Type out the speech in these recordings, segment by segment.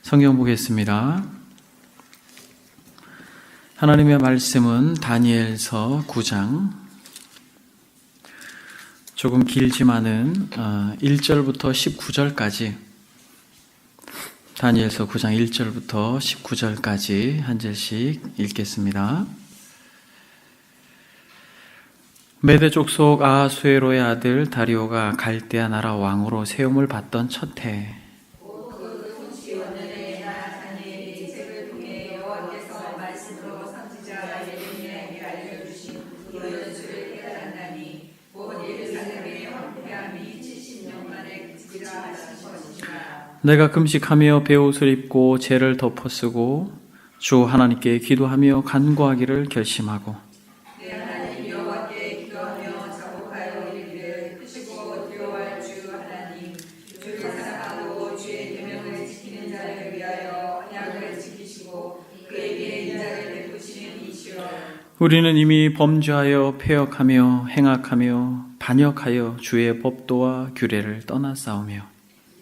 성경 보겠습니다. 하나님의 말씀은 다니엘서 9장, 조금 길지만은 1절부터 19절까지, 다니엘서 9장 1절부터 19절까지 한 절씩 읽겠습니다. 메대 족속 아하수에로의 아들 다리오가 갈대아 나라 왕으로 세움을 받던 첫 해, 내가 금식하며 베옷을 입고 재를 덮어 쓰고 주 하나님께 기도하며 간구하기를 결심하고, 내 하나님 여호와께 기도하며 자복하여 이르기를 크시고 두려워할 주 하나님, 주를 사랑하고 주의 계명을 지키는 자를 위하여 언약을 지키시고 그에게 인자를 베푸시는 이시여, 우리는 이미 범죄하여 패역하며 행악하며 반역하여 주의 법도와 규례를 떠나싸우며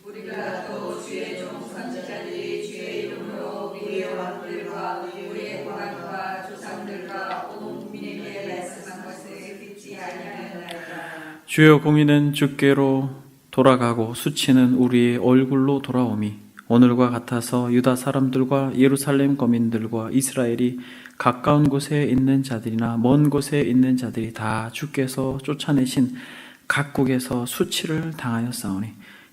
우리가 또 주의 종 선지자들이 주의 이름으로 우리의 왕들과 우리의 고관과 조상들과 온 국민에게 말씀한 것을 듣지 아니하였나이다. 주의 공의는 주께로 돌아가고 수치는 우리의 얼굴로 돌아오미, 오늘과 같아서 유다 사람들과 예루살렘 거민들과 이스라엘이 가까운 곳에 있는 자들이나 먼 곳에 있는 자들이 다 주께서 쫓아내신 각국에서 수치를 당하였사오니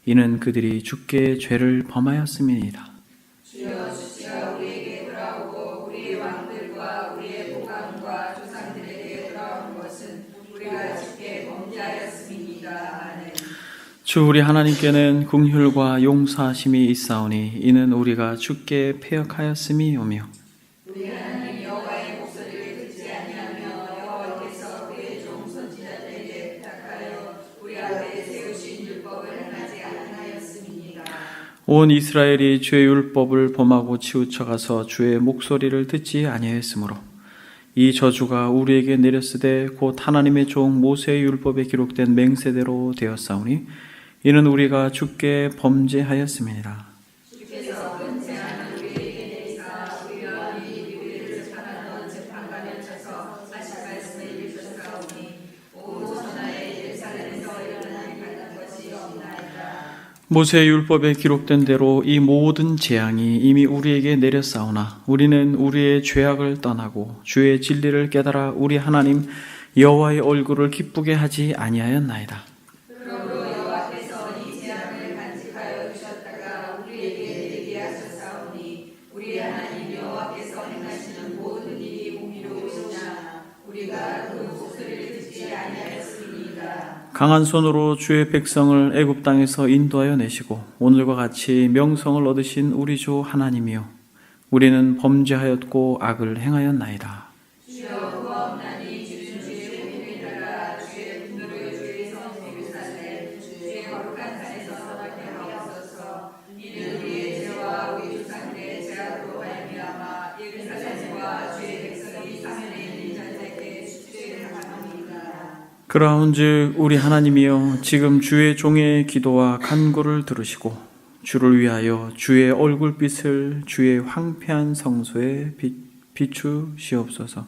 이는 그들이 주께 죄를 범하였음이니이다. 주여, 수치가 우리에게 돌아오고 우리의 왕들과 우리의 고관과 조상들에게 돌아온 것은 우리가 주께 범죄하였음이니이다. 아멘. 주 우리 하나님께는 긍휼과 용서하심이 있사오니 이는 우리가 주께 패역하였음이오며, 우리 하나님 여호와의 목소리를 듣지 아니하며 여호와께서 그의 종 선지자들에게 부탁하여 우리 앞에 세우신 율법을 행하지 아니하였음이니이다. 온 이스라엘이 주의 율법을 범하고 치우쳐가서 주의 목소리를 듣지 아니하였으므로 이 저주가 우리에게 내렸으되 곧 하나님의 종 모세의 율법에 기록된 맹세대로 되었사오니 이는 우리가 주께 범죄하였음이니라. 주께서 권세하는 우리에게 내리사 우리와 우리를 재판하던 재판관을 쳐서 하실 말씀을 이루셨사오니 온 천하에 예루살렘에서 일어나는 같은 것이 없나이다. 모세의 율법에 기록된 대로 이 모든 재앙이 이미 우리에게 내렸사오나 우리는 우리의 죄악을 떠나고 주의 진리를 깨달아 우리 하나님 여호와의 얼굴을 기쁘게 하지 아니하였나이다. 그러므로 여호와께서 이 재앙을 간직하여 주셨다가 우리에게 내리게 하셨사오니 우리 하나님 여호와께서 행하시는 모든 일이 공의로우시냐 우리가 그 목소리를 듣지 아니하였음이니이다. 강한 손으로 주의 백성을 애굽 땅에서 인도하여 내시고 오늘과 같이 명성을 얻으신 우리 주 하나님이여, 우리는 범죄하였고 악을 행하였나이다. 주여 구하옵나니 주는 주의 공의를 주의 분노를 주의 성에 유사하되 주의 거룩한 산에서 떠나게 하옵소서. 이는 우리의 죄와 우리 조상들의 죄악으로 말미암아 예루살렘과 주의 백성이 사면에 있는 자들에게 수치를 당하노이다. 그러한즉 우리 하나님이여, 지금 주의 종의 기도와 간구를 들으시고 주를 위하여 주의 얼굴빛을 주의 황폐한 성소에 비추시옵소서.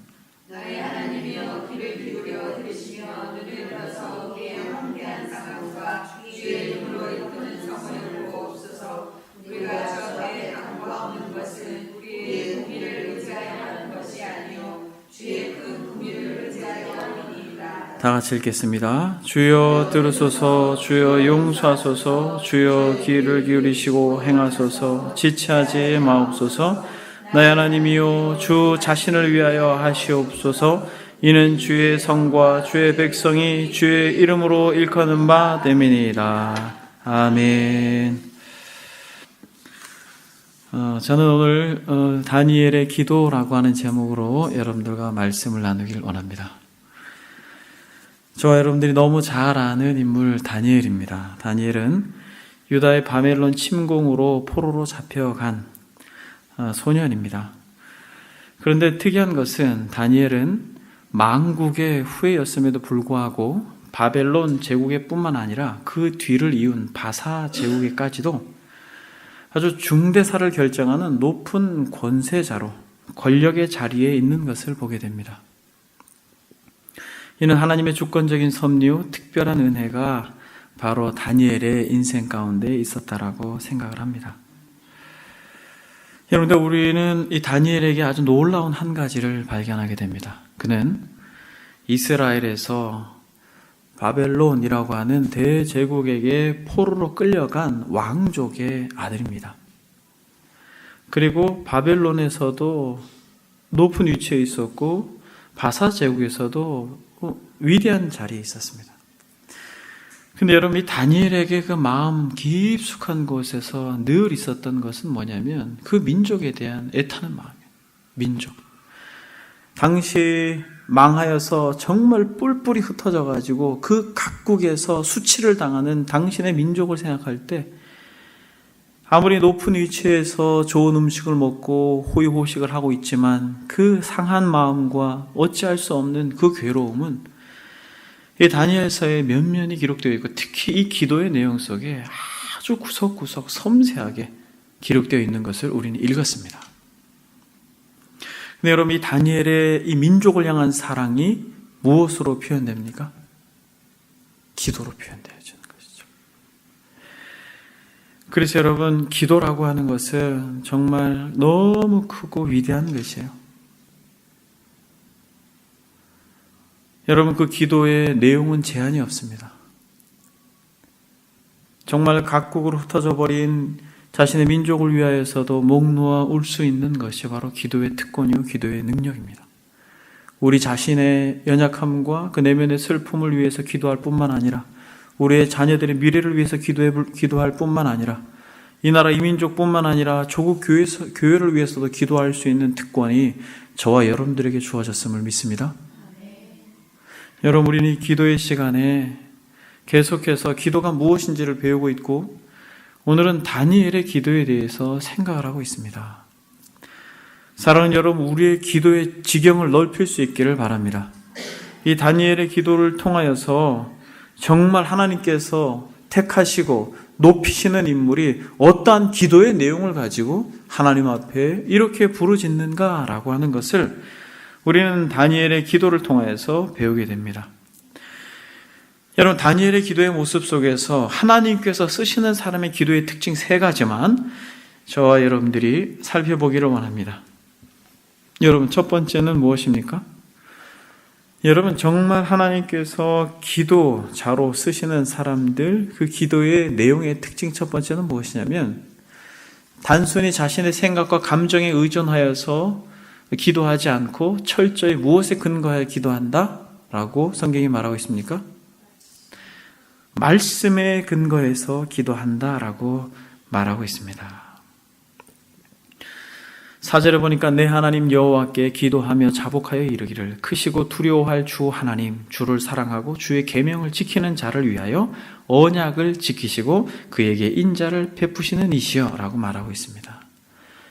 나의 하나님이여, 귀를 기울여 들으시며 눈을 들어서 우리의 황폐한 상황과 주의 이름으로 일컫는 성을 보옵소서. 우리가 주 앞에 간구하는 것은 우리의 공의를 의지하여 하는 것이 아니요 주의 큰 공의를 의지하여 함이니이다. 다 같이 읽겠습니다. 주여 들으소서, 주여 용서하소서, 주여 귀를 기울이시고 행하소서, 지체하지 마옵소서. 나의 하나님이여, 주 자신을 위하여 하시옵소서. 이는 주의 성과 주의 백성이 주의 이름으로 일컫는 바 됨이니이다. 아멘. 저는 오늘 다니엘의 기도라고 하는 제목으로 여러분들과 말씀을 나누길 원합니다. 저와 여러분들이 너무 잘 아는 인물 다니엘입니다. 다니엘은 유다의 바벨론 침공으로 포로로 잡혀간 소년입니다. 그런데 특이한 것은 다니엘은 망국의 후예였음에도 불구하고 바벨론 제국에 뿐만 아니라 그 뒤를 이은 바사 제국에까지도 아주 중대사를 결정하는 높은 권세자로 권력의 자리에 있는 것을 보게 됩니다. 이는 하나님의 주권적인 섭리, 특별한 은혜가 바로 다니엘의 인생 가운데 있었다라고 생각을 합니다. 여러분들, 우리는 이 다니엘에게 아주 놀라운 한 가지를 발견하게 됩니다. 그는 이스라엘에서 바벨론이라고 하는 대제국에게 포로로 끌려간 왕족의 아들입니다. 그리고 바벨론에서도 높은 위치에 있었고 바사 제국에서도 위대한 자리에 있었습니다. 근데 여러분, 이 다니엘에게 그 마음 깊숙한 곳에서 늘 있었던 것은 뭐냐면 그 민족에 대한 애타는 마음이에요. 민족. 당시 망하여서 정말 뿔뿔이 흩어져 가지고 그 각국에서 수치를 당하는 당신의 민족을 생각할 때 아무리 높은 위치에서 좋은 음식을 먹고 호의호식을 하고 있지만 그 상한 마음과 어찌할 수 없는 그 괴로움은 이 다니엘서에 면면이 기록되어 있고, 특히 이 기도의 내용 속에 아주 구석구석 섬세하게 기록되어 있는 것을 우리는 읽었습니다. 근데 여러분, 이 다니엘의 이 민족을 향한 사랑이 무엇으로 표현됩니까? 기도로 표현되어지는 것이죠. 그래서 여러분, 기도라고 하는 것은 정말 너무 크고 위대한 것이에요. 여러분, 그 기도의 내용은 제한이 없습니다. 정말 각국으로 흩어져 버린 자신의 민족을 위하여서도 목 놓아 울 수 있는 것이 바로 기도의 특권이요, 기도의 능력입니다. 우리 자신의 연약함과 그 내면의 슬픔을 위해서 기도할 뿐만 아니라 우리의 자녀들의 미래를 위해서 기도할 뿐만 아니라 이 나라 이민족뿐만 아니라 조국 교회를 위해서도 기도할 수 있는 특권이 저와 여러분들에게 주어졌음을 믿습니다. 여러분, 우리는 이 기도의 시간에 계속해서 기도가 무엇인지를 배우고 있고 오늘은 다니엘의 기도에 대해서 생각을 하고 있습니다. 사랑하는 여러분, 우리의 기도의 지경을 넓힐 수 있기를 바랍니다. 이 다니엘의 기도를 통하여서 정말 하나님께서 택하시고 높이시는 인물이 어떠한 기도의 내용을 가지고 하나님 앞에 이렇게 부르짖는가라고 하는 것을 우리는 다니엘의 기도를 통해서 배우게 됩니다. 여러분, 다니엘의 기도의 모습 속에서 하나님께서 쓰시는 사람의 기도의 특징 3가지만 저와 여러분들이 살펴보기를 원합니다. 여러분, 첫 번째는 무엇입니까? 여러분, 정말 하나님께서 기도자로 쓰시는 사람들, 그 기도의 내용의 특징 첫 번째는 무엇이냐면 단순히 자신의 생각과 감정에 의존하여서 기도하지 않고 철저히 무엇에 근거하여 기도한다? 라고 성경이 말하고 있습니까? 말씀에 근거해서 기도한다 라고 말하고 있습니다. 4절에 보니까 내 하나님 여호와께 기도하며 자복하여 이르기를 크시고 두려워할 주 하나님, 주를 사랑하고 주의 계명을 지키는 자를 위하여 언약을 지키시고 그에게 인자를 베푸시는 이시여 라고 말하고 있습니다.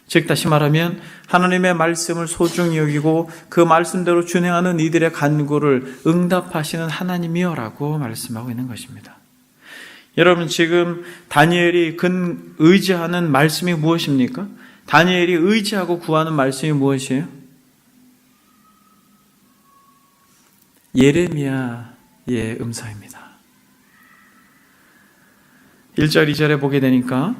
즉 다시 말하면 하나님의 말씀을 소중히 여기고 그 말씀대로 준행하는 이들의 간구를 응답하시는 하나님이여 라고 말씀하고 있는 것입니다. 여러분, 지금 다니엘이 의지하는 말씀이 무엇입니까? 다니엘이 의지하고 구하는 말씀이 무엇이에요? 예레미야의 음성입니다. 1절, 2절에 보게 되니까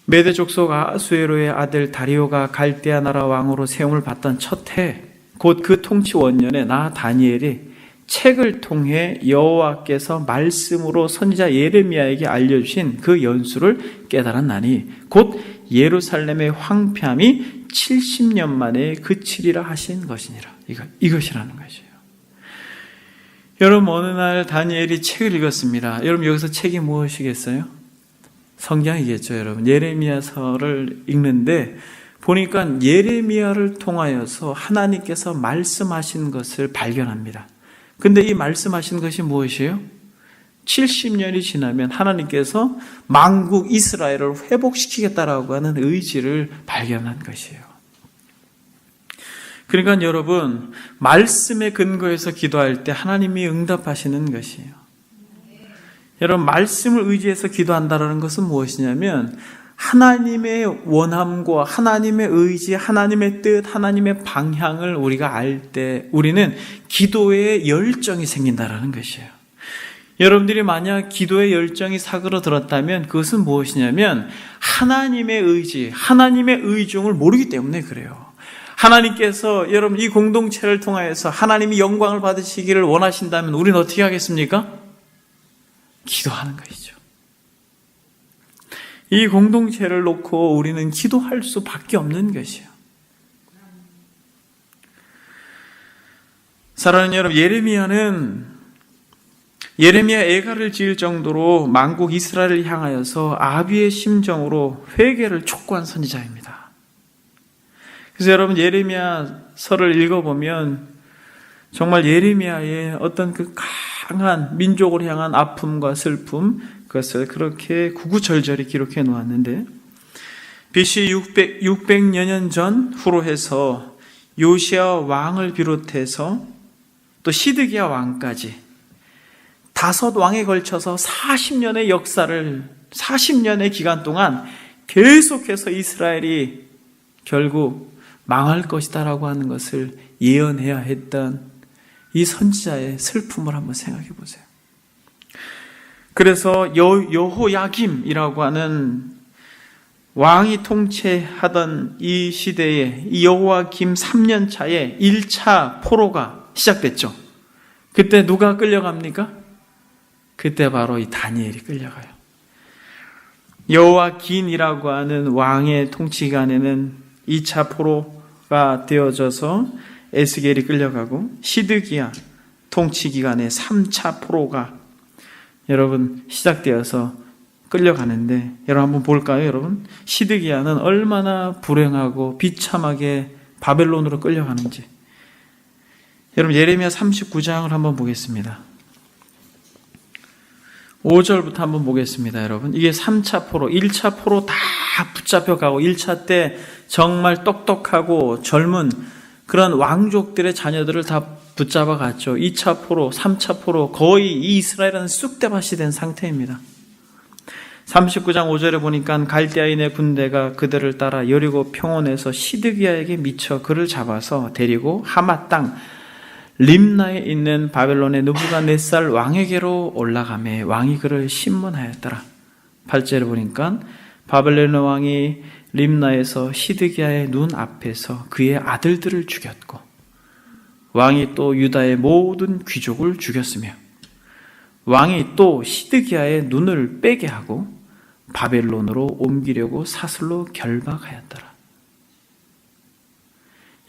메대 족속 아수에로의 아들 다리오가 갈대아 나라 왕으로 세움을 받던 첫 해, 곧 그 통치 원년에 나 다니엘이 책을 통해 여호와께서 말씀으로 선지자 예레미야에게 알려주신 그 연수를 깨달았나니 곧 예루살렘의 황폐함이 70년 만에 그치리라 하신 것이니라. 이것이라는 것이에요. 여러분, 어느 날 다니엘이 책을 읽었습니다. 여러분, 여기서 책이 무엇이겠어요? 성경이겠죠, 여러분. 예레미야서를 읽는데 보니까 예레미야를 통하여서 하나님께서 말씀하신 것을 발견합니다. 근데 이 말씀하신 것이 무엇이에요? 70년이 지나면 하나님께서 만국 이스라엘을 회복시키겠다라고 하는 의지를 발견한 것이에요. 그러니까 여러분, 말씀에 근거해서 기도할 때 하나님이 응답하시는 것이에요. 여러분, 말씀을 의지해서 기도한다는 것은 무엇이냐면 하나님의 원함과 하나님의 의지, 하나님의 뜻, 하나님의 방향을 우리가 알 때 우리는 기도에 열정이 생긴다라는 것이에요. 여러분들이 만약 기도의 열정이 사그러들었다면 그것은 무엇이냐면 하나님의 의지, 하나님의 의중을 모르기 때문에 그래요. 하나님께서 여러분 이 공동체를 통하여서 하나님이 영광을 받으시기를 원하신다면 우리는 어떻게 하겠습니까? 기도하는 것이죠. 이 공동체를 놓고 우리는 기도할 수밖에 없는 것이에요. 사랑하는 여러분, 예레미야 애가를 지을 정도로 만국 이스라엘을 향하여서 아비의 심정으로 회개를 촉구한 선지자입니다. 그래서 여러분 예레미야서를 읽어보면 정말 예레미야의 어떤 그 강한 민족을 향한 아픔과 슬픔, 그것을 그렇게 구구절절히 기록해 놓았는데 BC 600여 년 전 후로 해서 요시야 왕을 비롯해서 또 시드기야 왕까지 5왕에 걸쳐서 40년의 역사를 40년의 기간 동안 계속해서 이스라엘이 결국 망할 것이다라고 하는 것을 예언해야 했던 이 선지자의 슬픔을 한번 생각해 보세요. 그래서 여호야김이라고 하는 왕이 통치하던 이 시대에 이 여호야김 3년 차에 1차 포로가 시작됐죠. 그때 누가 끌려갑니까? 그때 바로 이 다니엘이 끌려가요. 여호야긴이라고 하는 왕의 통치 기간에는 2차 포로가 되어져서 에스겔이 끌려가고 시드기야 통치 기간에 3차 포로가 여러분 시작되어서 끌려가는데 여러분 한번 볼까요? 여러분 시드기야는 얼마나 불행하고 비참하게 바벨론으로 끌려가는지 여러분 예레미야 39장을 한번 보겠습니다. 5절부터 한번 보겠습니다. 여러분 이게 3차 포로 1차 포로 다 붙잡혀가고 1차 때 정말 똑똑하고 젊은 그런 왕족들의 자녀들을 다 붙잡아 갔죠. 2차 포로 3차 포로 거의 이 이스라엘은 쑥대밭이 된 상태입니다. 39장 5절에 보니까 갈대아인의 군대가 그들을 따라 여리고 평원에서 시드기야에게 미쳐 그를 잡아서 데리고 하마 땅 림나에 있는 바벨론의 느부갓네살 왕에게로 올라가매 왕이 그를 심문하였더라. 8절에 보니까 바벨론 왕이 림나에서 시드기야의 눈 앞에서 그의 아들들을 죽였고 왕이 또 유다의 모든 귀족을 죽였으며 왕이 또 시드기야의 눈을 빼게 하고 바벨론으로 옮기려고 사슬로 결박하였더라.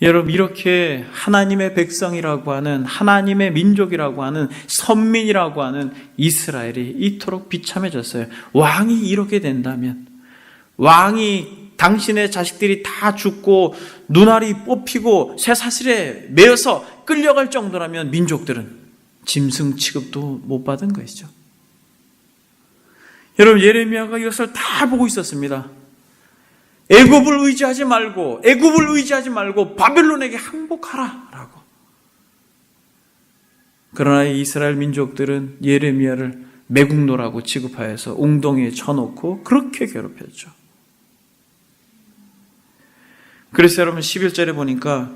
여러분 이렇게 하나님의 백성이라고 하는 하나님의 민족이라고 하는 선민이라고 하는 이스라엘이 이토록 비참해졌어요. 왕이 이렇게 된다면 왕이 당신의 자식들이 다 죽고 눈알이 뽑히고 쇠사슬에 매어서 끌려갈 정도라면 민족들은 짐승 취급도 못 받은 것이죠. 여러분 예레미야가 이것을 다 보고 있었습니다. 애굽을 의지하지 말고 바벨론에게 항복하라라고. 그러나 이스라엘 민족들은 예레미야를 매국노라고 취급하여서 웅덩이에 쳐놓고 그렇게 괴롭혔죠. 그래서 여러분 11절에 보니까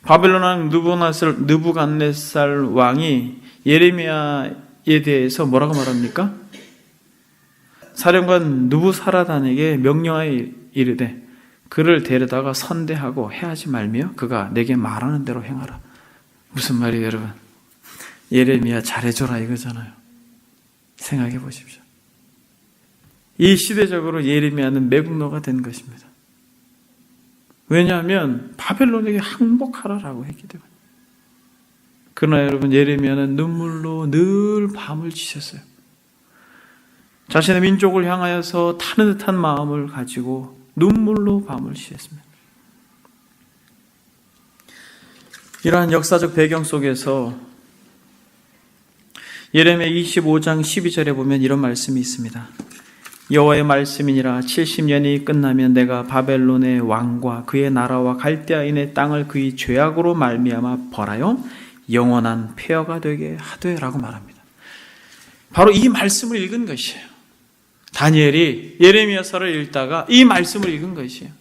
바벨론 왕 느부갓네살 왕이 예레미야에 대해서 뭐라고 말합니까? 사령관 느부사라단에게 명령하여 이르되 그를 데려다가 선대하고 해하지 말며 그가 내게 말하는 대로 행하라. 무슨 말이에요 여러분? 예레미야 잘해줘라 이거잖아요. 생각해 보십시오. 이 시대적으로 예레미야는 매국노가 된 것입니다. 왜냐하면 바벨론에게 항복하라라고 했기 때문에. 그러나 여러분 예레미야는 눈물로 늘 밤을 지셨어요. 자신의 민족을 향하여서 타는 듯한 마음을 가지고 눈물로 밤을 지냈습니다. 이러한 역사적 배경 속에서 예레미야 25장 12절에 보면 이런 말씀이 있습니다. 여호와의 말씀이니라 70년이 끝나면 내가 바벨론의 왕과 그의 나라와 갈대아인의 땅을 그의 죄악으로 말미암아 벌하여 영원한 폐허가 되게 하되라고 말합니다. 바로 이 말씀을 읽은 것이에요. 다니엘이 예레미야서를 읽다가 이 말씀을 읽은 것이에요.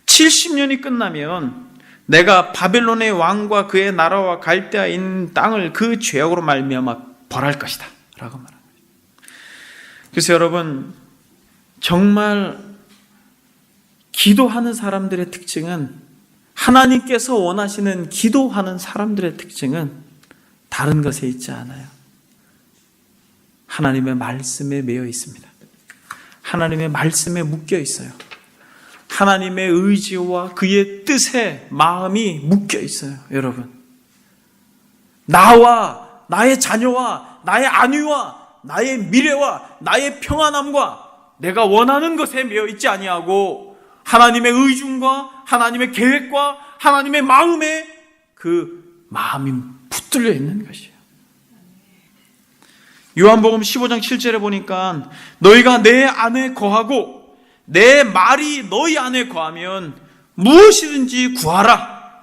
70년이 끝나면 내가 바벨론의 왕과 그의 나라와 갈대아에 있는 땅을 그 죄악으로 말미암아 벌할 것이다 라고 말합니다. 그래서 여러분, 정말 기도하는 사람들의 특징은, 하나님께서 원하시는 기도하는 사람들의 특징은 다른 것에 있지 않아요. 하나님의 말씀에 매여 있습니다. 하나님의 말씀에 묶여 있어요. 하나님의 의지와 그의 뜻에 마음이 묶여 있어요. 여러분, 나와 나의 자녀와 나의 안위와 나의 미래와 나의 평안함과 내가 원하는 것에 매여 있지 아니하고 하나님의 의중과 하나님의 계획과 하나님의 마음에 그 마음이 붙들려 있는 것이에요. 요한복음 15장 7절에 보니까 너희가 내 안에 거하고 내 말이 너희 안에 거하면 무엇이든지 구하라.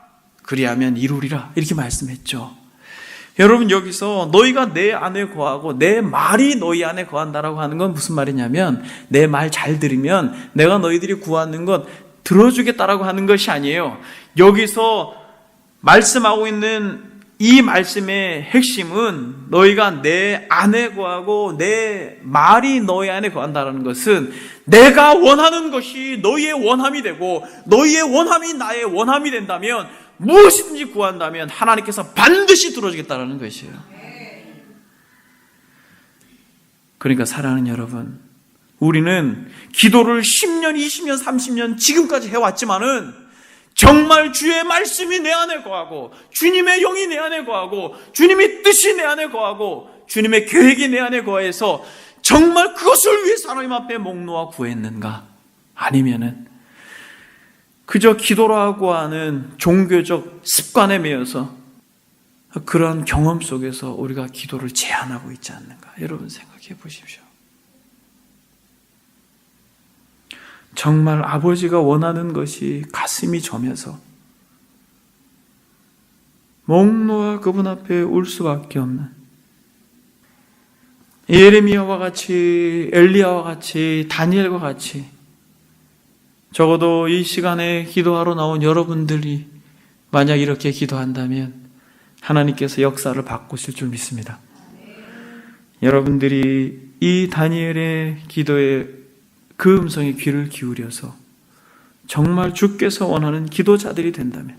그리하면 이루리라. 이렇게 말씀했죠. 여러분, 여기서 너희가 내 안에 거하고 내 말이 너희 안에 거한다라고 하는 건 무슨 말이냐면, 내 말 잘 들으면 내가 너희들이 구하는 것 들어주겠다라고 하는 것이 아니에요. 여기서 말씀하고 있는 이 말씀의 핵심은 너희가 내 안에 거하고 내 말이 너희 안에 거한다는 것은 내가 원하는 것이 너희의 원함이 되고 너희의 원함이 나의 원함이 된다면, 무엇이든지 구한다면 하나님께서 반드시 들어주겠다는 것이에요. 그러니까 사랑하는 여러분, 우리는 기도를 10년, 20년, 30년 지금까지 해왔지만은 정말 주의 말씀이 내 안에 거하고 주님의 영이 내 안에 거하고 주님의 뜻이 내 안에 거하고 주님의 계획이 내 안에 거해서 정말 그것을 위해서 하나님 앞에 목 놓아 구했는가? 아니면은 그저 기도라고 하는 종교적 습관에 매여서 그런 경험 속에서 우리가 기도를 제한하고 있지 않는가? 여러분 생각해 보십시오. 정말 아버지가 원하는 것이 가슴이 저며서 목 놓아 그분 앞에 울 수밖에 없는, 예레미야와 같이, 엘리야와 같이, 다니엘과 같이, 적어도 이 시간에 기도하러 나온 여러분들이 만약 이렇게 기도한다면 하나님께서 역사를 바꾸실 줄 믿습니다. 여러분들이 이 다니엘의 기도에 그 음성에 귀를 기울여서 정말 주께서 원하는 기도자들이 된다면,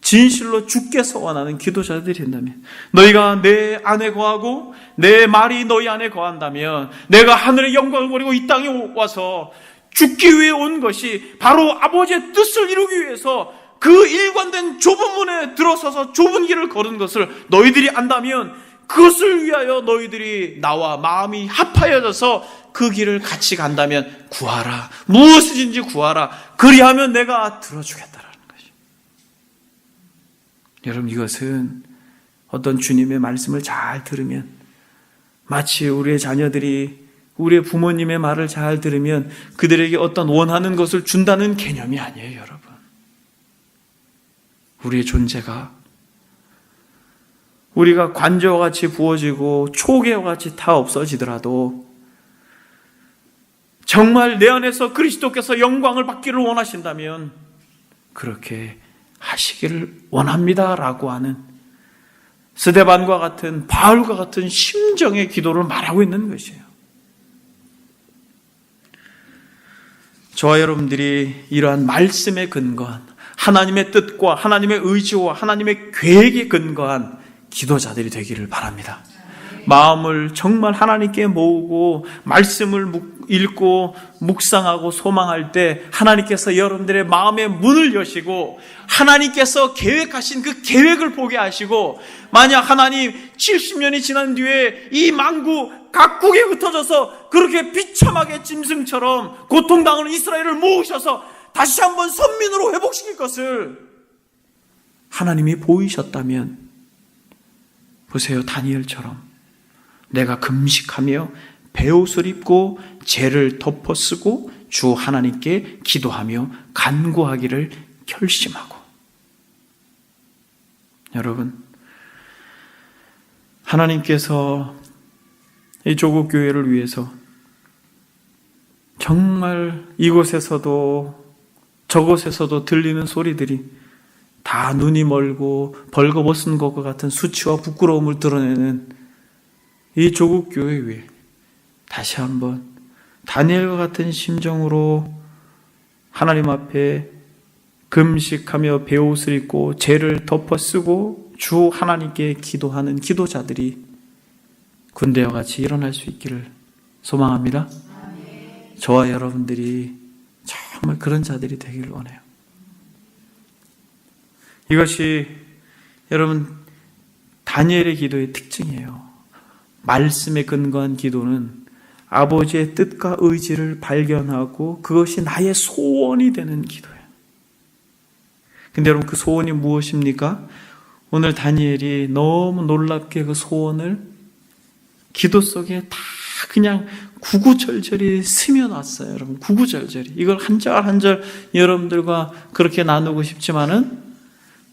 진실로 주께서 원하는 기도자들이 된다면, 너희가 내 안에 거하고 내 말이 너희 안에 거한다면, 내가 하늘의 영광을 버리고 이 땅에 와서 죽기 위해 온 것이 바로 아버지의 뜻을 이루기 위해서 그 일관된 좁은 문에 들어서서 좁은 길을 걸은 것을 너희들이 안다면, 그것을 위하여 너희들이 나와 마음이 합하여져서 그 길을 같이 간다면 구하라. 무엇이든지 구하라. 그리하면 내가 들어주겠다라는 것이죠. 여러분, 이것은 어떤 주님의 말씀을 잘 들으면, 마치 우리의 자녀들이 우리의 부모님의 말을 잘 들으면 그들에게 어떤 원하는 것을 준다는 개념이 아니에요. 여러분, 우리의 존재가 우리가 관저와 같이 부어지고 초계와 같이 다 없어지더라도 정말 내 안에서 그리스도께서 영광을 받기를 원하신다면 그렇게 하시기를 원합니다라고 하는 스데반과 같은, 바울과 같은 심정의 기도를 말하고 있는 것이에요. 저와 여러분들이 이러한 말씀에 근거한, 하나님의 뜻과 하나님의 의지와 하나님의 계획에 근거한 기도자들이 되기를 바랍니다. 마음을 정말 하나님께 모으고 말씀을 읽고 묵상하고 소망할 때 하나님께서 여러분들의 마음의 문을 여시고 하나님께서 계획하신 그 계획을 보게 하시고, 만약 하나님 70년이 지난 뒤에 이 만국 각국에 흩어져서 그렇게 비참하게 짐승처럼 고통당하는 이스라엘을 모으셔서 다시 한번 선민으로 회복시킬 것을 하나님이 보이셨다면, 보세요, 다니엘처럼 내가 금식하며 베옷을 입고 죄를 덮어쓰고 주 하나님께 기도하며 간구하기를 결심하고. 여러분, 하나님께서 이 조국 교회를 위해서 정말 이곳에서도 저곳에서도 들리는 소리들이 다 눈이 멀고 벌거벗은 것과 같은 수치와 부끄러움을 드러내는 이 조국 교회 위에 다시 한번 다니엘과 같은 심정으로 하나님 앞에 금식하며 베옷을 입고 죄를 덮어쓰고 주 하나님께 기도하는 기도자들이 군대와 같이 일어날 수 있기를 소망합니다. 저와 여러분들이 정말 그런 자들이 되길 원해요. 이것이 여러분 다니엘의 기도의 특징이에요. 말씀에 근거한 기도는 아버지의 뜻과 의지를 발견하고 그것이 나의 소원이 되는 기도예요. 근데 여러분 그 소원이 무엇입니까? 오늘 다니엘이 너무 놀랍게 그 소원을 기도 속에 다 그냥 구구절절히 스며놨어요. 여러분 구구절절히 이걸 한 절 한 절 여러분들과 그렇게 나누고 싶지만은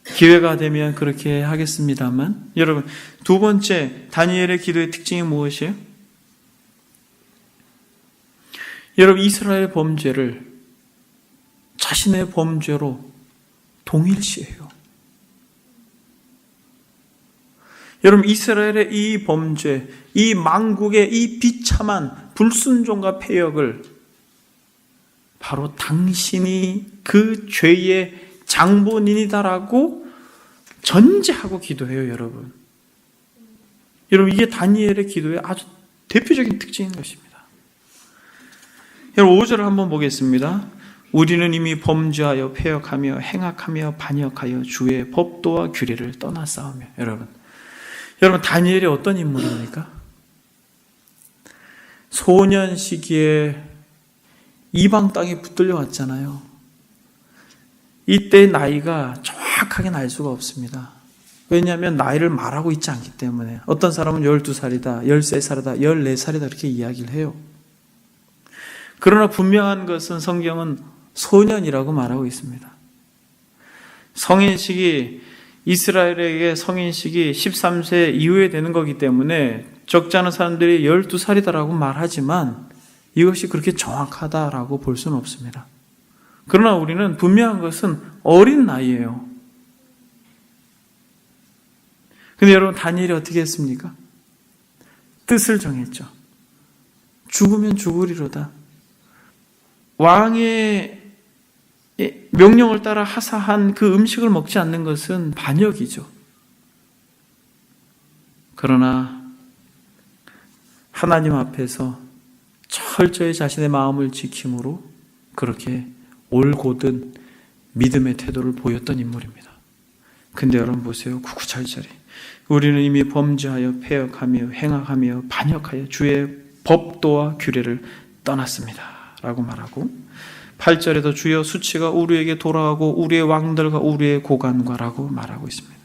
기회가 되면 그렇게 하겠습니다만, 여러분 두 번째 다니엘의 기도의 특징이 무엇이에요? 여러분 이스라엘 범죄를 자신의 범죄로 동일시해요. 여러분 이스라엘의 이 범죄, 이 망국의 이 비참한 불순종과 패역을 바로 당신이 그 죄의 장본인이다라고 전제하고 기도해요, 여러분. 여러분 이게 다니엘의 기도의 아주 대표적인 특징인 것입니다. 여러분 5절을 한번 보겠습니다. 우리는 이미 범죄하여 패역하며 행악하며 반역하여 주의 법도와 규례를 떠나싸우며. 여러분 다니엘이 어떤 인물입니까? 소년 시기에 이방 땅에 붙들려 왔잖아요. 이때 나이가 정확하게 알 수가 없습니다. 왜냐하면 나이를 말하고 있지 않기 때문에. 어떤 사람은 12살이다, 13살이다, 14살이다 이렇게 이야기를 해요. 그러나 분명한 것은 성경은 소년이라고 말하고 있습니다. 성인식이 이스라엘에게 성인식이 13세 이후에 되는 거기 때문에 적지 않은 사람들이 12살이다라고 말하지만 이것이 그렇게 정확하다라고 볼 수는 없습니다. 그러나 우리는 분명한 것은 어린 나이예요. 근데 여러분 다니엘이 어떻게 했습니까? 뜻을 정했죠. 죽으면 죽으리로다. 왕의 명령을 따라 하사한 그 음식을 먹지 않는 것은 반역이죠. 그러나 하나님 앞에서 철저히 자신의 마음을 지킴으로 그렇게 올곧은 믿음의 태도를 보였던 인물입니다. 근데 여러분 보세요. 구구절절히 우리는 이미 범죄하여 패역하며 행악하며 반역하여 주의 법도와 규례를 떠났습니다 라고 말하고, 8절에도 주여 수치가 우리에게 돌아가고 우리의 왕들과 우리의 고관과 라고 말하고 있습니다.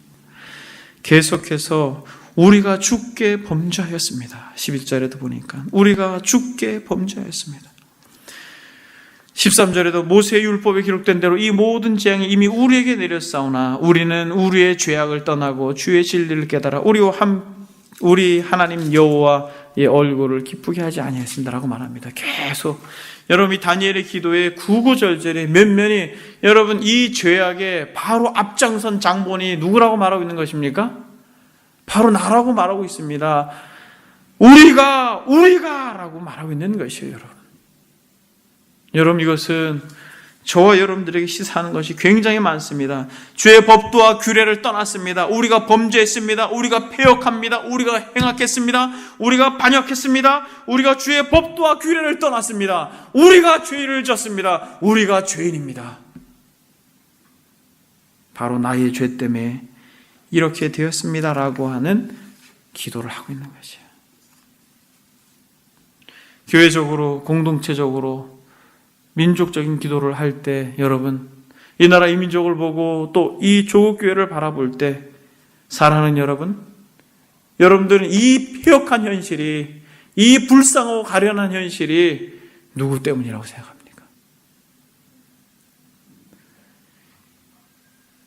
계속해서 우리가 주께 범죄하였습니다. 11절에도 보니까 우리가 주께 범죄하였습니다. 13절에도 모세의 율법에 기록된 대로 이 모든 재앙이 이미 우리에게 내렸사오나 우리는 우리의 죄악을 떠나고 주의 진리를 깨달아 우리 하나님 여호와의 얼굴을 기쁘게 하지 아니했습니다라고 말합니다. 계속 여러분 이 다니엘의 기도에 구구절절히 면면이 여러분 이 죄악의 바로 앞장선 장본이 누구라고 말하고 있는 것입니까? 바로 나라고 말하고 있습니다. 우리가 라고 말하고 있는 것이에요. 여러분 이것은 저와 여러분들에게 시사하는 것이 굉장히 많습니다. 주의 법도와 규례를 떠났습니다. 우리가 범죄했습니다. 우리가 패역합니다. 우리가 행악했습니다. 우리가 반역했습니다. 우리가 주의 법도와 규례를 떠났습니다. 우리가 죄를 졌습니다. 우리가 죄인입니다. 바로 나의 죄 때문에 이렇게 되었습니다라고 하는 기도를 하고 있는 것이에요. 교회적으로 공동체적으로 민족적인 기도를 할 때 여러분 이 나라 이 민족을 보고 또 이 조국교회를 바라볼 때 사랑하는 여러분들은 이 폐역한 현실이, 이 불쌍하고 가련한 현실이 누구 때문이라고 생각합니까?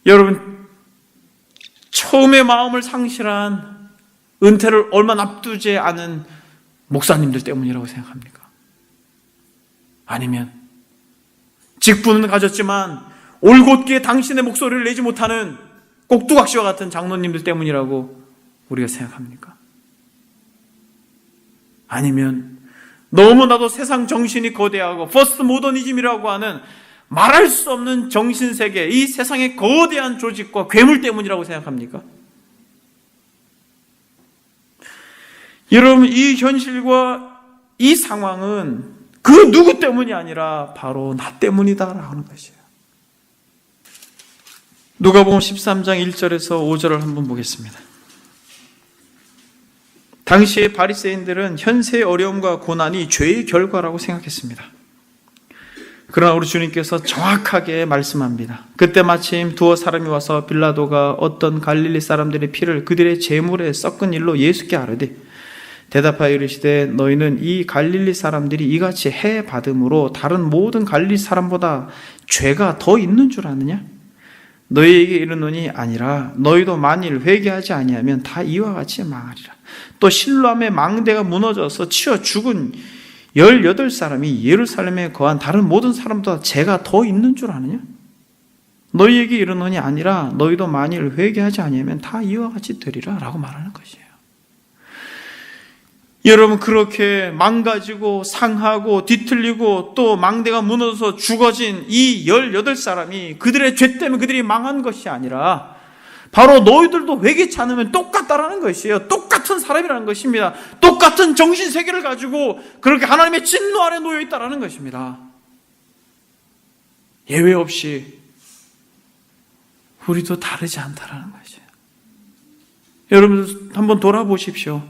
여러분 처음에 마음을 상실한, 은퇴를 얼마 앞두지 않은 목사님들 때문이라고 생각합니까? 아니면 직분은 가졌지만 올곧게 당신의 목소리를 내지 못하는 꼭두각시와 같은 장로님들 때문이라고 우리가 생각합니까? 아니면 너무나도 세상 정신이 거대하고 퍼스트 모더니즘이라고 하는 말할 수 없는 정신세계, 이 세상의 거대한 조직과 괴물 때문이라고 생각합니까? 여러분, 이 현실과 이 상황은 그 누구 때문이 아니라 바로 나 때문이다라고 하는 것이에요. 누가복음 13장 1절에서 5절을 한번 보겠습니다. 당시의 바리새인들은 현세의 어려움과 고난이 죄의 결과라고 생각했습니다. 그러나 우리 주님께서 정확하게 말씀합니다. 그때 마침 두어 사람이 와서 빌라도가 어떤 갈릴리 사람들의 피를 그들의 제물에 섞은 일로 예수께 아뢰되 대답하여 이르시되 너희는 이 갈릴리 사람들이 이같이 해 받음으로 다른 모든 갈릴리 사람보다 죄가 더 있는 줄 아느냐? 너희에게 이르노니 아니라 너희도 만일 회개하지 아니하면 다 이와 같이 망하리라. 또 실로암의 망대가 무너져서 치어 죽은 18사람이 예루살렘에 거한 다른 모든 사람보다 죄가 더 있는 줄 아느냐? 너희에게 이르노니 아니라 너희도 만일 회개하지 아니하면 다 이와 같이 되리라 라고 말하는 것이에요. 여러분, 그렇게 망가지고 상하고 뒤틀리고 또 망대가 무너져서 죽어진 이 18사람이 그들의 죄 때문에 그들이 망한 것이 아니라 바로 너희들도 회개치 않으면 똑같다라는 것이에요. 똑같은 사람이라는 것입니다. 똑같은 정신세계를 가지고 그렇게 하나님의 진노 아래 놓여 있다라는 것입니다. 예외 없이 우리도 다르지 않다라는 것이에요. 여러분, 한번 돌아보십시오.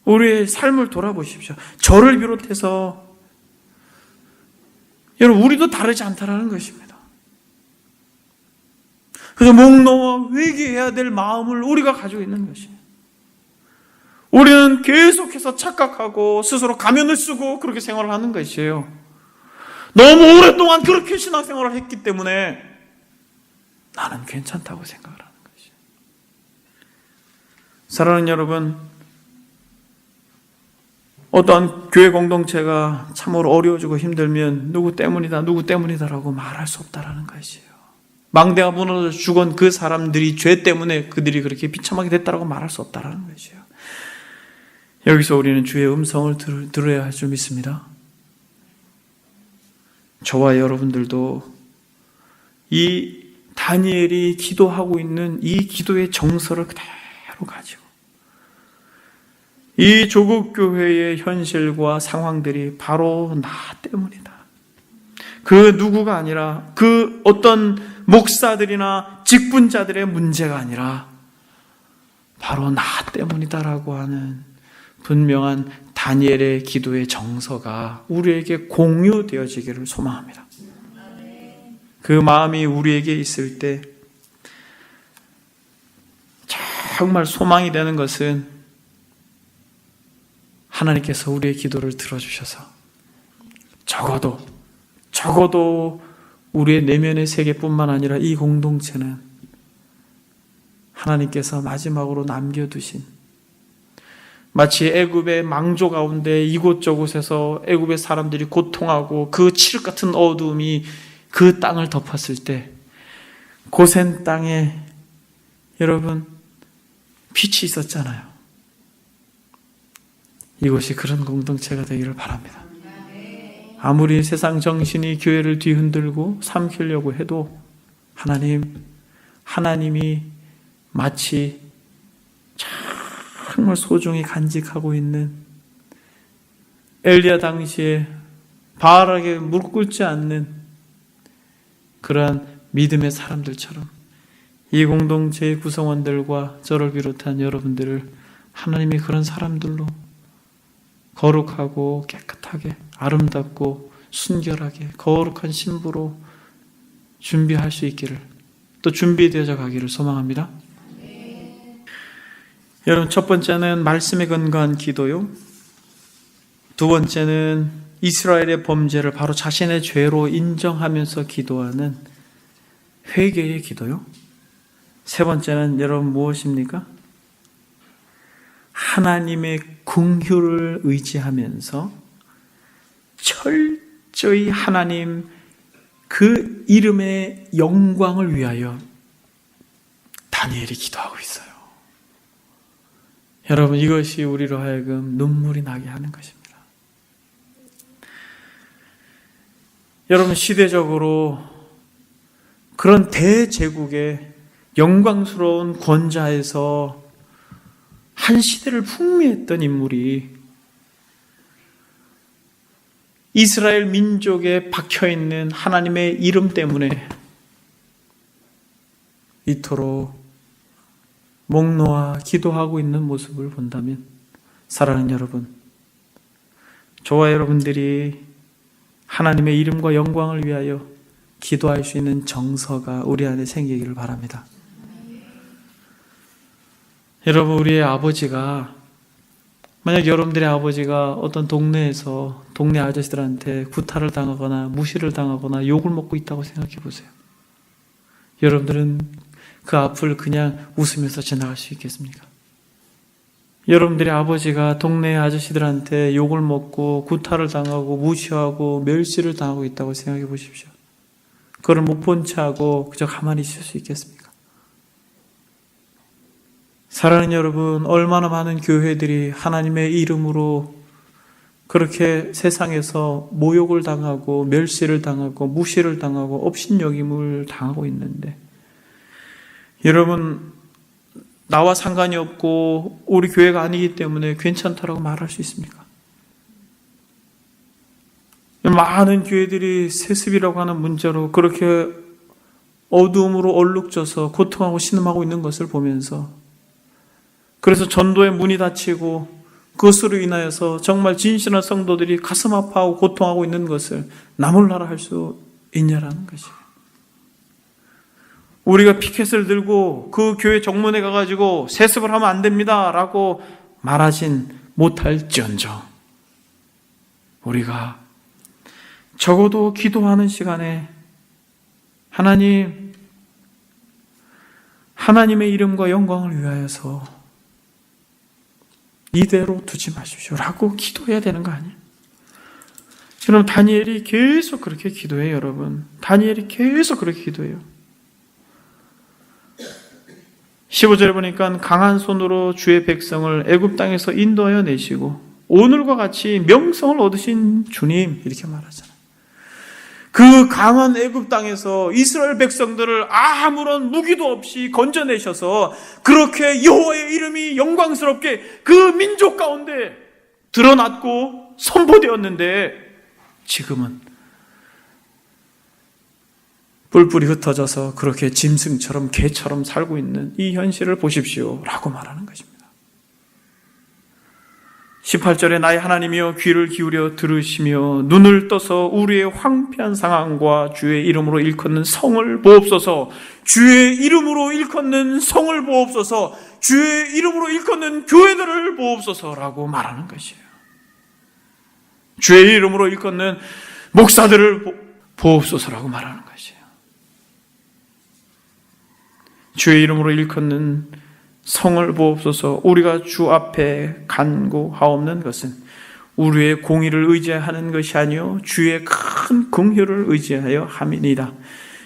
우리의 삶을 돌아보십시오. 저를 비롯해서 여러분, 우리도 다르지 않다라는 것입니다. 그래서 목 놓아 회개해야 될 마음을 우리가 가지고 있는 것이에요. 우리는 계속해서 착각하고 스스로 가면을 쓰고 그렇게 생활을 하는 것이에요. 너무 오랫동안 그렇게 신앙생활을 했기 때문에 나는 괜찮다고 생각을 하는 것이에요. 사랑하는 여러분, 어떠한 교회 공동체가 참으로 어려워지고 힘들면 누구 때문이다라고 말할 수 없다라는 것이에요. 망대가 무너져 죽은 그 사람들이 죄 때문에 그들이 그렇게 비참하게 됐다라고 말할 수 없다라는 것이에요. 여기서 우리는 주의 음성을 들어야 할 줄 믿습니다. 저와 여러분들도 이 다니엘이 기도하고 있는 이 기도의 정서를 그대로 가지고 이 조국 교회의 현실과 상황들이 바로 나 때문이다. 그 누구가 아니라 그 어떤 목사들이나 직분자들의 문제가 아니라 바로 나 때문이다라고 하는 분명한 다니엘의 기도의 정서가 우리에게 공유되어지기를 소망합니다. 그 마음이 우리에게 있을 때 정말 소망이 되는 것은 하나님께서 우리의 기도를 들어주셔서 적어도 우리의 내면의 세계뿐만 아니라 이 공동체는 하나님께서 마지막으로 남겨두신 마치 애굽의 망조 가운데 이곳저곳에서 애굽의 사람들이 고통하고 그 칠흑 같은 어두움이 그 땅을 덮었을 때 고센 땅에 여러분 빛이 있었잖아요. 이곳이 그런 공동체가 되기를 바랍니다. 아무리 세상 정신이 교회를 뒤흔들고 삼키려고 해도 하나님이 마치 정말 소중히 간직하고 있는 엘리야 당시에 바알에게 무릎 꿇지 않는 그러한 믿음의 사람들처럼 이 공동체의 구성원들과 저를 비롯한 여러분들을 하나님이 그런 사람들로 거룩하고 깨끗하게 아름답고 순결하게 거룩한 신부로 준비할 수 있기를 또 준비되어져 가기를 소망합니다. 여러분, 첫 번째는 말씀에 근거한 기도요. 두 번째는 이스라엘의 범죄를 바로 자신의 죄로 인정하면서 기도하는 회개의 기도요. 세 번째는 여러분 무엇입니까? 하나님의 긍휼을 의지하면서 철저히 하나님 그 이름의 영광을 위하여 다니엘이 기도하고 있어요. 여러분, 이것이 우리로 하여금 눈물이 나게 하는 것입니다. 여러분, 시대적으로 그런 대제국의 영광스러운 권좌에서 한 시대를 풍미했던 인물이 이스라엘 민족에 박혀있는 하나님의 이름 때문에 이토록 목 놓아 기도하고 있는 모습을 본다면, 사랑하는 여러분, 저와 여러분들이 하나님의 이름과 영광을 위하여 기도할 수 있는 정서가 우리 안에 생기기를 바랍니다. 여러분, 우리의 아버지가, 만약 여러분들의 아버지가 어떤 동네에서 동네 아저씨들한테 구타를 당하거나 무시를 당하거나 욕을 먹고 있다고 생각해 보세요. 여러분들은 그 앞을 그냥 웃으면서 지나갈 수 있겠습니까? 여러분들의 아버지가 동네 아저씨들한테 욕을 먹고 구타를 당하고 무시하고 멸시를 당하고 있다고 생각해 보십시오. 그걸 못 본 채하고 그저 가만히 있을 수 있겠습니까? 사랑하는 여러분, 얼마나 많은 교회들이 하나님의 이름으로 그렇게 세상에서 모욕을 당하고 멸시를 당하고 무시를 당하고 업신여김을 당하고 있는데, 여러분, 나와 상관이 없고 우리 교회가 아니기 때문에 괜찮다라고 말할 수 있습니까? 많은 교회들이 세습이라고 하는 문제로 그렇게 어두움으로 얼룩져서 고통하고 신음하고 있는 것을 보면서, 그래서 전도의 문이 닫히고 그것으로 인하여서 정말 진실한 성도들이 가슴 아파하고 고통하고 있는 것을 나 몰라라 할 수 있냐라는 것이에요. 우리가 피켓을 들고 그 교회 정문에 가가지고 세습을 하면 안 됩니다 라고 말하진 못할지언정, 우리가 적어도 기도하는 시간에 하나님의 이름과 영광을 위하여서 이대로 두지 마십시오 라고 기도해야 되는 거 아니에요? 그럼 다니엘이 계속 그렇게 기도해요. 여러분, 다니엘이 계속 그렇게 기도해요. 15절에 보니까 강한 손으로 주의 백성을 애굽 땅에서 인도하여 내시고 오늘과 같이 명성을 얻으신 주님, 이렇게 말하잖아요. 그 강한 애굽 땅에서 이스라엘 백성들을 아무런 무기도 없이 건져내셔서 그렇게 여호와의 이름이 영광스럽게 그 민족 가운데 드러났고 선포되었는데, 지금은 뿔뿔이 흩어져서 그렇게 짐승처럼 개처럼 살고 있는 이 현실을 보십시오 라고 말하는 것입니다. 18절에 나의 하나님이여 귀를 기울여 들으시며 눈을 떠서 우리의 황폐한 상황과 주의 이름으로 일컫는 성을 보옵소서. 주의 이름으로 일컫는 성을 보옵소서. 주의 이름으로 일컫는 교회들을 보옵소서라고 말하는 것이에요. 주의 이름으로 일컫는 목사들을 보옵소서라고 말하는 것이에요. 주의 이름으로 일컫는 성을 보옵소서. 우리가 주 앞에 간구하옵는 것은 우리의 공의를 의지하는 것이 아니요 주의 큰 긍휼을 의지하여 함이니이다.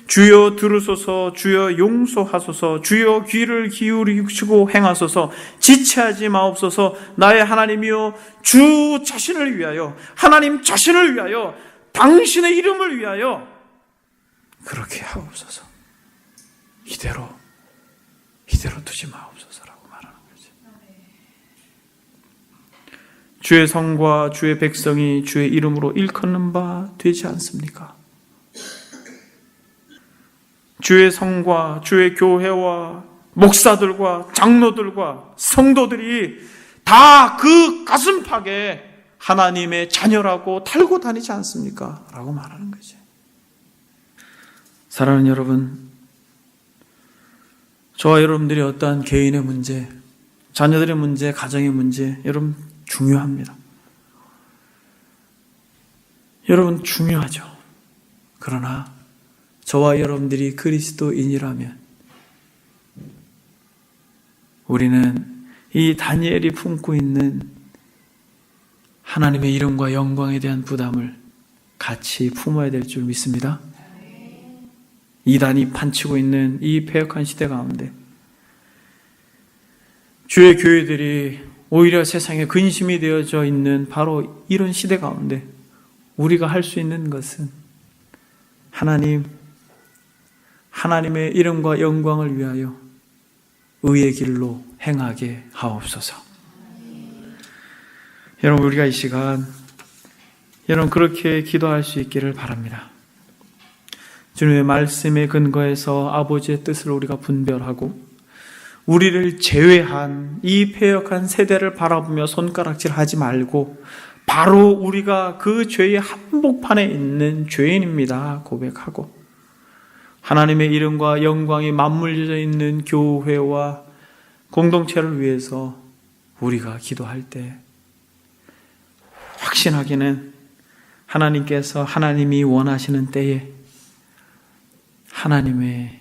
주여 들으소서. 주여 용서하소서. 주여 귀를 기울이시고 행하소서. 지체하지 마옵소서. 나의 하나님이여, 주 자신을 위하여, 하나님 자신을 위하여, 당신의 이름을 위하여 그렇게 하옵소서. 이대로 두지 마옵소서라고 말하는 거죠. 주의 성과 주의 백성이 주의 이름으로 일컫는 바 되지 않습니까? 주의 성과 주의 교회와 목사들과 장로들과 성도들이 다 그 가슴팍에 하나님의 자녀라고 달고 다니지 않습니까? 라고 말하는 거죠. 사랑하는 여러분, 저와 여러분들이 어떠한 개인의 문제, 자녀들의 문제, 가정의 문제, 여러분 중요합니다. 여러분 중요하죠. 그러나 저와 여러분들이 그리스도인이라면 우리는 이 다니엘이 품고 있는 하나님의 이름과 영광에 대한 부담을 같이 품어야 될 줄 믿습니다. 이단이 판치고 있는 이 패역한 시대 가운데 주의 교회들이 오히려 세상에 근심이 되어져 있는 바로 이런 시대 가운데 우리가 할 수 있는 것은 하나님의 이름과 영광을 위하여 의의 길로 행하게 하옵소서. 여러분, 우리가 이 시간 여러분 그렇게 기도할 수 있기를 바랍니다. 주님의 말씀에 근거해서 아버지의 뜻을 우리가 분별하고 우리를 제외한 이 패역한 세대를 바라보며 손가락질하지 말고 바로 우리가 그 죄의 한복판에 있는 죄인입니다 고백하고 하나님의 이름과 영광이 맞물려져 있는 교회와 공동체를 위해서 우리가 기도할 때 확신하기는 하나님께서 하나님이 원하시는 때에 하나님의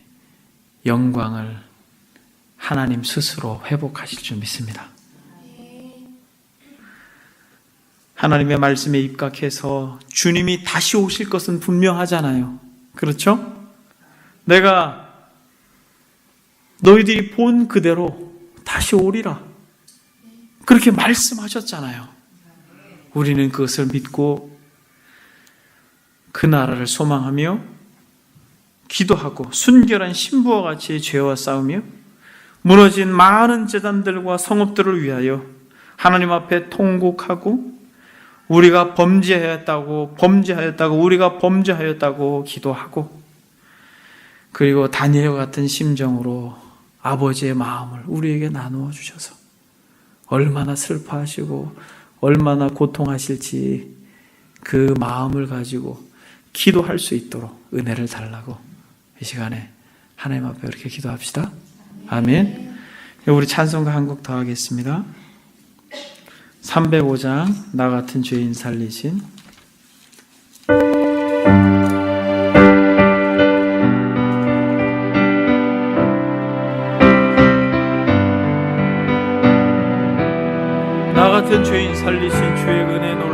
영광을 하나님 스스로 회복하실 줄 믿습니다. 하나님의 말씀에 입각해서 주님이 다시 오실 것은 분명하잖아요. 그렇죠? 내가 너희들이 본 그대로 다시 오리라 그렇게 말씀하셨잖아요. 우리는 그것을 믿고 그 나라를 소망하며 기도하고 순결한 신부와 같이 죄와 싸우며 무너진 많은 제단들과 성읍들을 위하여 하나님 앞에 통곡하고 우리가 범죄하였다고 우리가 범죄하였다고 기도하고 그리고 다니엘과 같은 심정으로 아버지의 마음을 우리에게 나누어 주셔서 얼마나 슬퍼하시고 얼마나 고통하실지 그 마음을 가지고 기도할 수 있도록 은혜를 달라고 이 시간에 하나님 앞에 이렇게 기도합시다. 아멘. 우리 찬송가 한 곡 더 하겠습니다. 305장 나 같은 죄인 살리신 나 같은 죄인 살리신 주의 은혜 놀라